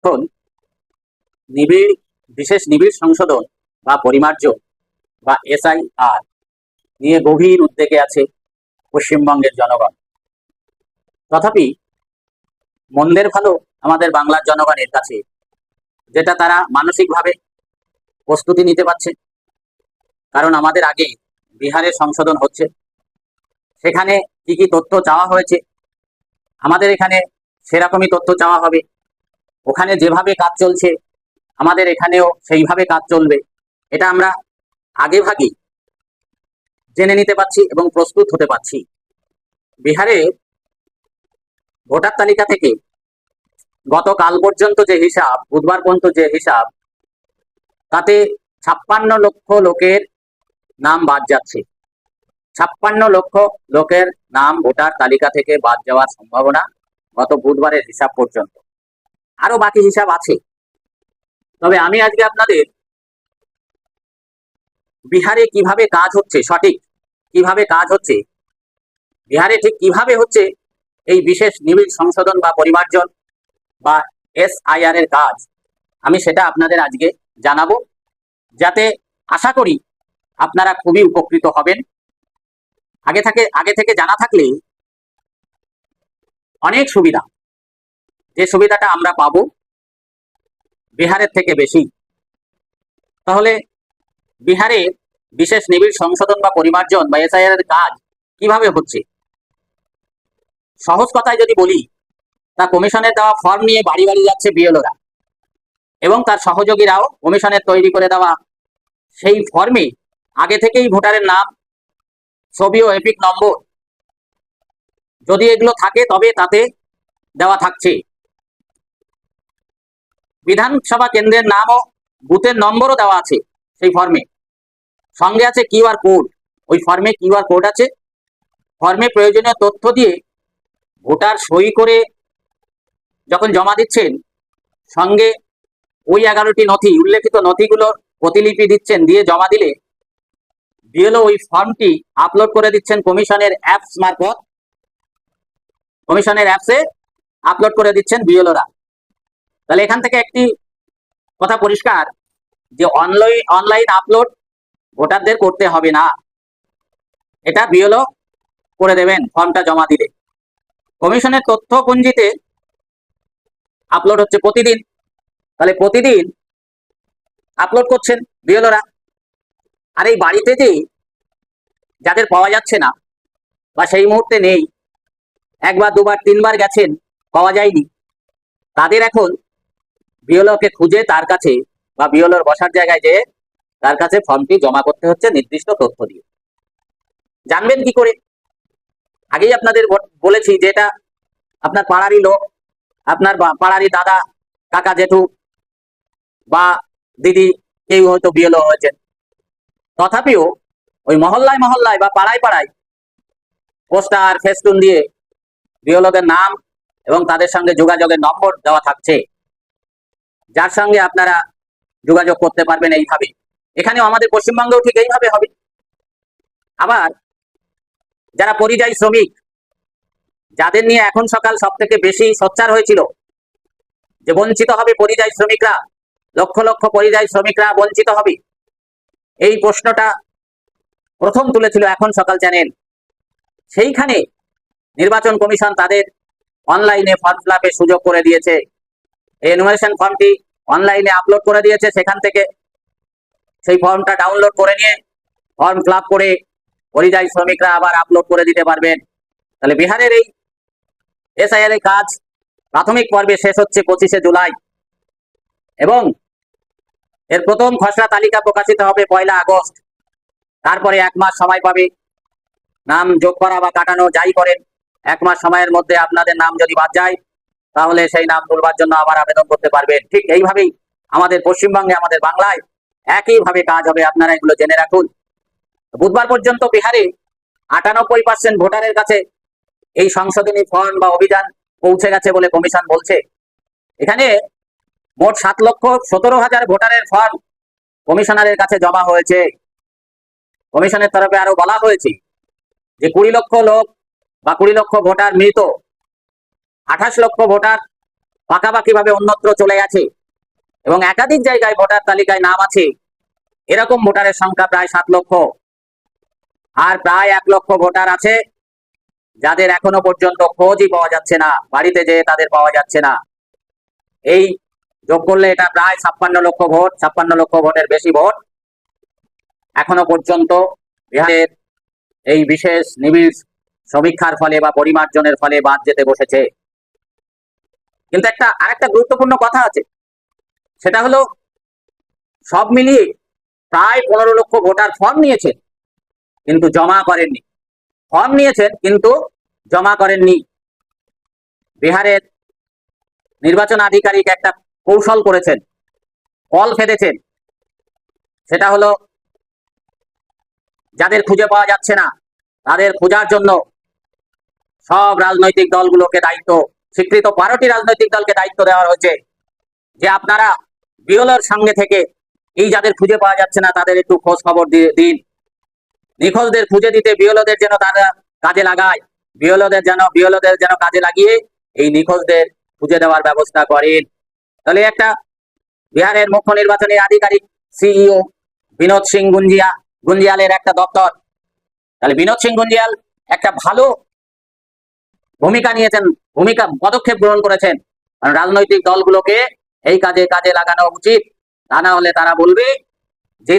এখন নিবিড় বিশেষ নিবিড় সংশোধন বা পরিমার্জন বা এসআইআর নিয়ে গভীর উদ্বেগে আছে পশ্চিমবঙ্গের জনগণ। তথাপি মন্দের ভালো আমাদের বাংলার জনগণের কাছে, যেটা তারা মানসিকভাবে প্রস্তুতি নিতে পারছে। কারণ আমাদের আগে বিহারের সংশোধন হচ্ছে, সেখানে কি কি তথ্য চাওয়া হয়েছে, আমাদের এখানে সেরকমই তথ্য চাওয়া হবে। ওখানে যেভাবে কাজ চলছে আমাদের এখানেও সেইভাবে কাজ চলবে, এটা আমরা আগে ভাগে জেনে নিতে পারছি এবং প্রস্তুত হতে পারছি। বিহারে ভোটার তালিকা থেকে গতকাল পর্যন্ত যে হিসাব, বুধবার পর্যন্ত যে হিসাব, তাতে 56 লক্ষ লোকের নাম বাদ যাচ্ছে। 56 লক্ষ লোকের নাম ভোটার তালিকা থেকে বাদ যাওয়ার সম্ভাবনা গত বুধবারের হিসাব পর্যন্ত। আরো বাকি হিসাব আছে। তবে আমি আজকে আপনাদের বিহারে কিভাবে কাজ হচ্ছে, সঠিক কিভাবে কাজ হচ্ছে, বিহারে ঠিক কিভাবে হচ্ছে এই বিশেষ নিবিড় সংশোধন বা পরিমার্জন বা এসআইআর এর কাজ, আমি সেটা আপনাদের আজকে জানাবো, যাতে আশা করি আপনারা খুবই উপকৃত হবেন। আগে থেকে জানা থাকলে অনেক সুবিধা, যে সুবিধাটা আমরা পাবো বিহারের থেকে বেশি। তাহলে বিহারে বিশেষ নিবিড় সংশোধন বা পরিমার্জন বা এসআইআর এর কাজ কিভাবে হচ্ছে, সহজ কথায় যদি বলি, তা কমিশনের দেওয়া ফর্ম নিয়ে বাড়ি বাড়ি যাচ্ছে বিএলওরা এবং তার সহযোগীরাও কমিশনের তৈরি করে দেওয়া সেই ফর্মে আগে থেকেই ভোটারের নাম, ছবি ও এপিক নম্বর যদি এগুলো থাকে তবে তাতে দেওয়া থাকছে। বিধানসভা কেন্দ্রের নাম ও বুথের নম্বরও দেওয়া আছে সেই ফর্মে। সঙ্গে আছে কিউআর কোড, ওই ফর্মে কিউআর কোড আছে। ফর্মে প্রয়োজনীয় তথ্য দিয়ে ভোটার সই করে যখন জমা দিচ্ছেন, সঙ্গে ওই 11টি নথি, উল্লেখিত নথিগুলোর প্রতিলিপি দিচ্ছেন, দিয়ে জমা দিলে বিএলও ওই ফর্মটি আপলোড করে দিচ্ছেন কমিশনের অ্যাপস মারফত। কমিশনের অ্যাপসে আপলোড করে দিচ্ছেন বিএলওরা। তাহলে এখান থেকে একটি কথা পরিষ্কার যে অনলাইন আপলোড ভোটারদের করতে হবে না, এটা বিএলও করে দেবেন ফর্মটা জমা দিলে। কমিশনের তথ্যপুঞ্জিতে আপলোড হচ্ছে প্রতিদিন, তাহলে প্রতিদিন আপলোড করছেন বিএলওরা। আর এই বাড়িতে যে যাদের পাওয়া যাচ্ছে না বা সেই মুহূর্তে নেই, একবার দুবার তিনবার গেছেন পাওয়া যায়নি, তাদের এখন বিএলওকে খুঁজে তার কাছে বা বিএলওর বসার জায়গায় যেয়ে তার কাছে ফর্মটি জমা করতে হচ্ছে নির্দিষ্ট তথ্য দিয়ে। জানবেন কি করে? আগেই আপনাদের বলেছি যে এটা আপনার পাড়ারই লোক, আপনার পাড়ারই দাদা, কাকা, জেঠু বা দিদি, কেউ হয়তো বিএলও হয়েছেন। তথাপিও ওই মহল্লায় মহল্লায় বা পাড়ায় পাড়ায় পোস্টার, ফেস্টুন দিয়ে বিএলওদের নাম এবং তাদের সঙ্গে যোগাযোগের নম্বর দেওয়া থাকছে, যার সঙ্গে আপনারা যোগাযোগ করতে পারবেন এইভাবে। এখানেও আমাদের পশ্চিমবঙ্গেও ঠিক এইভাবে হবে। আবার যারা পরিযায়ী শ্রমিক, যাদের নিয়ে এখন সকাল সব থেকে বেশি সোচ্চার হয়েছিল যে বঞ্চিত হবে পরিযায়ী শ্রমিকরা, লক্ষ লক্ষ পরিযায়ী শ্রমিকরা বঞ্চিত হবে, এই প্রশ্নটা প্রথম তুলেছিল এখন সকাল চ্যানেল। সেইখানে নির্বাচন কমিশন তাদের অনলাইনে ফর্ম ফিল আপের সুযোগ করে দিয়েছে। এই এনুমারেশন ফর্মটি অনলাইনে আপলোড করে দিয়েছে, সেখান থেকে সেই ফর্মটা ডাউনলোড করে নিয়ে ফর্ম ফিল আপ করে পরিযায়ী শ্রমিকরা আবার আপলোড করে দিতে পারবেন। তাহলে বিহারের এই এসআইআর এর কাজ প্রাথমিক পর্বে শেষ হচ্ছে 25শে জুলাই এবং এর প্রথম খসড়া তালিকা প্রকাশিত হবে 1 আগস্ট। তারপরে 1 মাস সময় পাবে, নাম যোগ করা বা কাটানো যাই করেন, 1 মাস সময়ের মধ্যে আপনাদের নাম যদি বাদ যায় তাহলে সেই নাম তুলবার জন্য আবার আবেদন করতে পারবেন। ঠিক এইভাবেই আমাদের পশ্চিমবঙ্গে, আমাদের বাংলায় একইভাবে কাজ হবে, আপনারা এগুলো জেনে রাখুন। বুধবার পর্যন্ত বিহারে 98% ভোটারের কাছে এই সংশোধনী ফর্ম বা অভিযান পৌঁছে গেছে বলে কমিশন বলছে। এখানে মোট 7,17,000 ভোটারের ফর্ম কমিশনারের কাছে জমা হয়েছে। কমিশনের তরফে আরো বলা হয়েছে যে 20 লক্ষ লোক বা 20 লক্ষ ভোটার মৃত, 28 লক্ষ ভোটার পাকাপাকি ভাবে অন্যত্র চলে গেছে এবং একাধিক জায়গায় ভোটার তালিকায় নাম আছে, এরকম ভোটারের সংখ্যা প্রায় 7 লক্ষ। আর প্রায় 1 লক্ষ ভোটার আছে যাদের এখনো পর্যন্ত খোঁজই পাওয়া যাচ্ছে না, বাড়িতে যেয়ে তাদের পাওয়া যাচ্ছে না। এই যোগ করলে এটা প্রায় 56 লক্ষ ভোট, 56 লক্ষ ভোটের বেশি ভোট এখনো পর্যন্ত বিহারের এই বিশেষ নিবিড় সমীক্ষার ফলে বা পরিমার্জনের ফলে বাদ যেতে বসেছে। কিন্তু আরেকটা গুরুত্বপূর্ণ কথা আছে, সেটা হলো সব মিলিয়ে প্রায় 15 লক্ষ ভোটার ফর্ম নিয়েছেন কিন্তু জমা করেননি। ফর্ম নিয়েছেন কিন্তু জমা করেননি। বিহারের নির্বাচন আধিকারিক একটা কৌশল করেছেন, কল ফেলেছেন, সেটা হলো যাদের খুঁজে পাওয়া যাচ্ছে না তাদের খোঁজার জন্য সব রাজনৈতিক দলগুলোকে দায়িত্ব, স্বীকৃত 12টি রাজনৈতিক দলকে দায়িত্ব দেওয়া হয়েছে যে আপনারা বিওলোর সঙ্গে থেকে এই যাদের খুঁজে পাওয়া যাচ্ছে না তাদের একটু খোঁজ খবর দিন। নিখোঁজদের খুঁজে দিতে বিওলোদের যেন তারা কাজে লাগায়, বিওলোদের যেন কাজে লাগিয়ে এই নিখোঁজদের খুঁজে দেওয়ার ব্যবস্থা করেন। তাহলে একটা বিহারের মুখ্য নির্বাচনী আধিকারিক সিইও বিনোদ সিং গুঞ্জিয়ালের একটা দপ্তর, তাহলে বিনোদ সিং গুঞ্জিয়াল একটা ভালো পদক্ষেপ গ্রহণ করেছেন। কারণ রাজনৈতিক দলগুলোকে এই কাজে লাগানো উচিত, তা না হলে তারা বলবে যে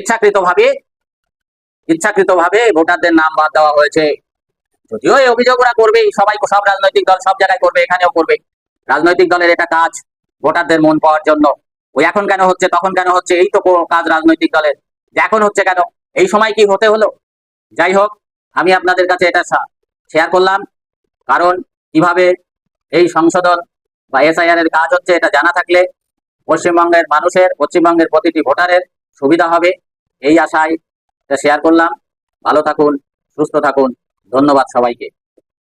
ইচ্ছাকৃতভাবে ভোটারদের নাম বাদ দেওয়া হয়েছে। যদিও এই অভিযোগ ওরা করবে, সব রাজনৈতিক দল সব জায়গায় করবে, এখানেও করবে। রাজনৈতিক দলের এটা কাজ ভোটারদের মন পাওয়ার জন্য। ওই এখন কেন হচ্ছে তখন কেন হচ্ছে, এই তো কাজ রাজনৈতিক দলের, যে এখন হচ্ছে কেন, এই সময় কি হতে হলো। যাই হোক, আমি আপনাদের কাছে এটা শেয়ার করলাম, কারণ কিভাবে এই সংশোধন বা এসআইআর এর কাজ হচ্ছে এটা জানা থাকলে পশ্চিমবঙ্গের প্রতিটি ভোটারের সুবিধা হবে, এই আশায় শেয়ার করলাম। ভালো থাকুন, সুস্থ থাকুন, ধন্যবাদ সবাইকে।